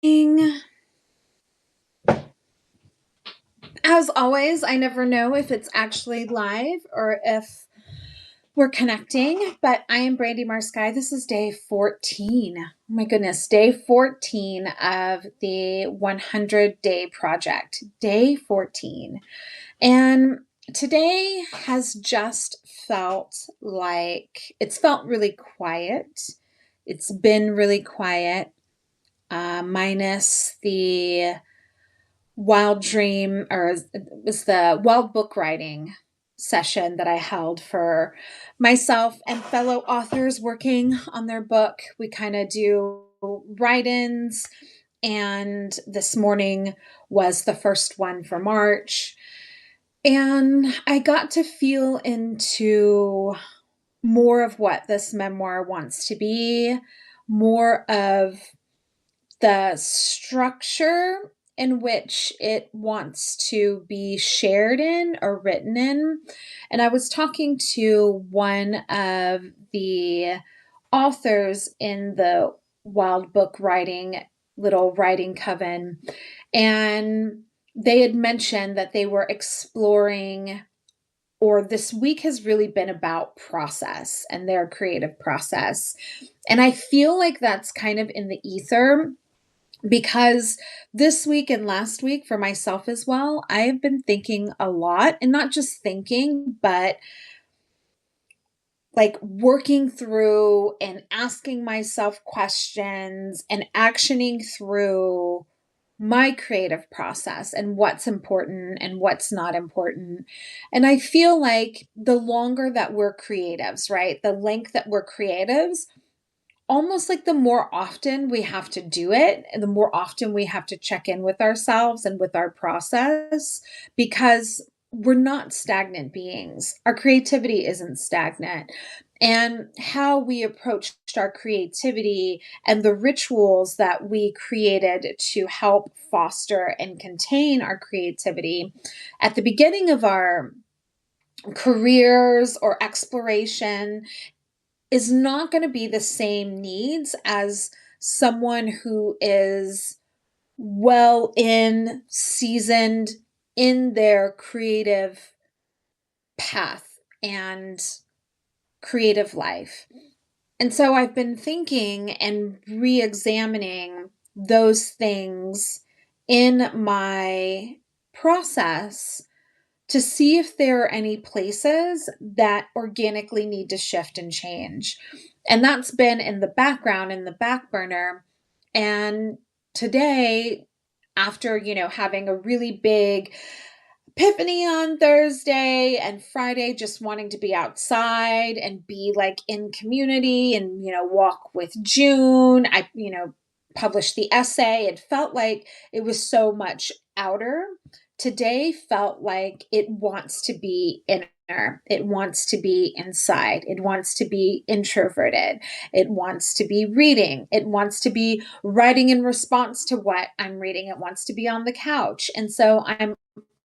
As always, I never know if it's actually live or if we're connecting, but I am Brandy Marsky. This is day 14. Oh my goodness, day 14 of the 100-day project. Day 14. And today has just felt like it's felt really quiet. It's been really quiet, minus the wild dream, or it was the wild book writing session that I held for myself and fellow authors working on their book. We kind of do write-ins, and this morning was the first one for March. And I got to feel into more of what this memoir wants to be, more of the structure in which it wants to be shared in or written in. And I was talking to one of the authors in the wild book writing little writing coven, and they had mentioned that they were exploring, or this week has really been about process and their creative process. And I feel like that's kind of in the ether, because this week and last week for myself as well, I have been thinking a lot, and not just thinking, but like working through and asking myself questions and actioning through my creative process and what's important and what's not important. And I feel like the longer that we're creatives, right? The length that we're creatives, almost like the more often we have to do it, and the more often we have to check in with ourselves and with our process, because we're not stagnant beings. Our creativity isn't stagnant. And how we approached our creativity and the rituals that we created to help foster and contain our creativity at the beginning of our careers or exploration is not going to be the same needs as someone who is well in, seasoned in their creative path and creative life. And so I've been thinking and re-examining those things in my process to see if there are any places that organically need to shift and change. And that's been in the background, in the back burner. And today, after, having a really big epiphany on Thursday and Friday, just wanting to be outside and be like in community and, walk with June, I, published the essay. It felt like it was so much outer. Today felt like it wants to be inner. It wants to be inside. It wants to be introverted. It wants to be reading. It wants to be writing in response to what I'm reading. It wants to be on the couch. And so I'm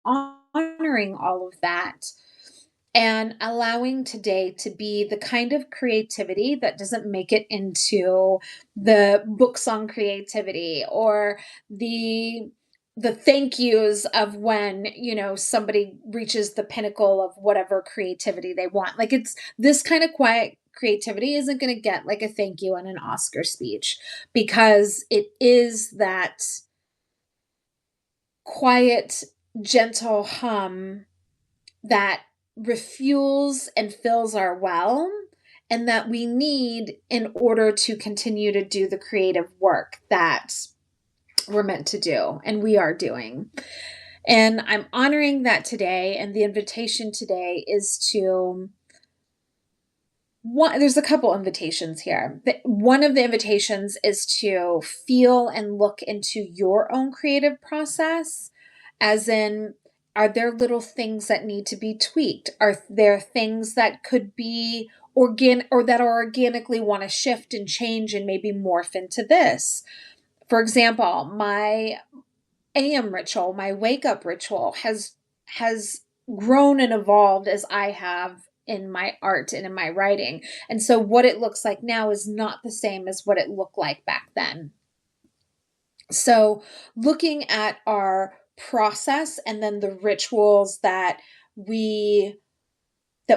honoring all of that and allowing today to be the kind of creativity that doesn't make it into the books on creativity or the thank yous of when, somebody reaches the pinnacle of whatever creativity they want. Like, it's this kind of quiet creativity isn't going to get like a thank you and an Oscar speech, because it is that quiet, gentle hum that refuels and fills our well, and that we need in order to continue to do the creative work that we're meant to do and we are doing. And I'm honoring that today. And the invitation today is to there's a couple invitations here. One of the invitations is to feel and look into your own creative process, as in, are there little things that need to be tweaked? Are there things that could be organic, or that are organically want to shift and change and maybe morph into this? For example, my AM ritual, my wake up ritual has grown and evolved as I have in my art and in my writing. And so what it looks like now is not the same as what it looked like back then. So, looking at our process and then the rituals we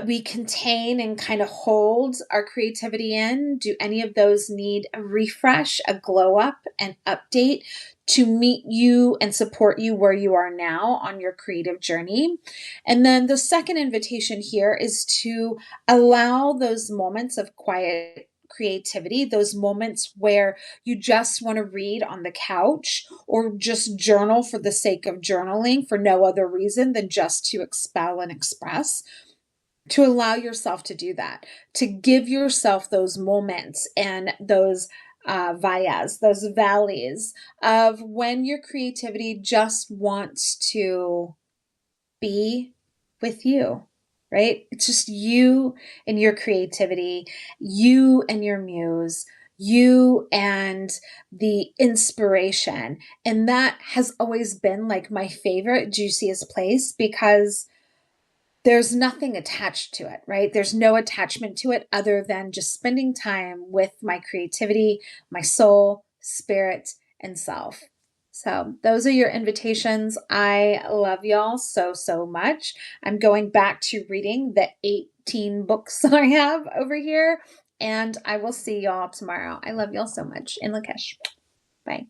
we contain and kind of hold our creativity in, do any of those need a refresh, a glow up, an update to meet you and support you where you are now on your creative journey? And then the second invitation here is to allow those moments of quiet creativity, those moments where you just want to read on the couch or just journal for the sake of journaling for no other reason than just to expel and express, to allow yourself to do that, to give yourself those moments and those vayas, those valleys of when your creativity just wants to be with you, right? It's just you and your creativity, you and your muse, you and the inspiration. And that has always been like my favorite, juiciest place because there's nothing attached to it, right? There's no attachment to it other than just spending time with my creativity, my soul, spirit, and self. So, those are your invitations. I love y'all so, so much. I'm going back to reading the 18 books that I have over here, and I will see y'all tomorrow. I love y'all so much. In Lakesh. Bye.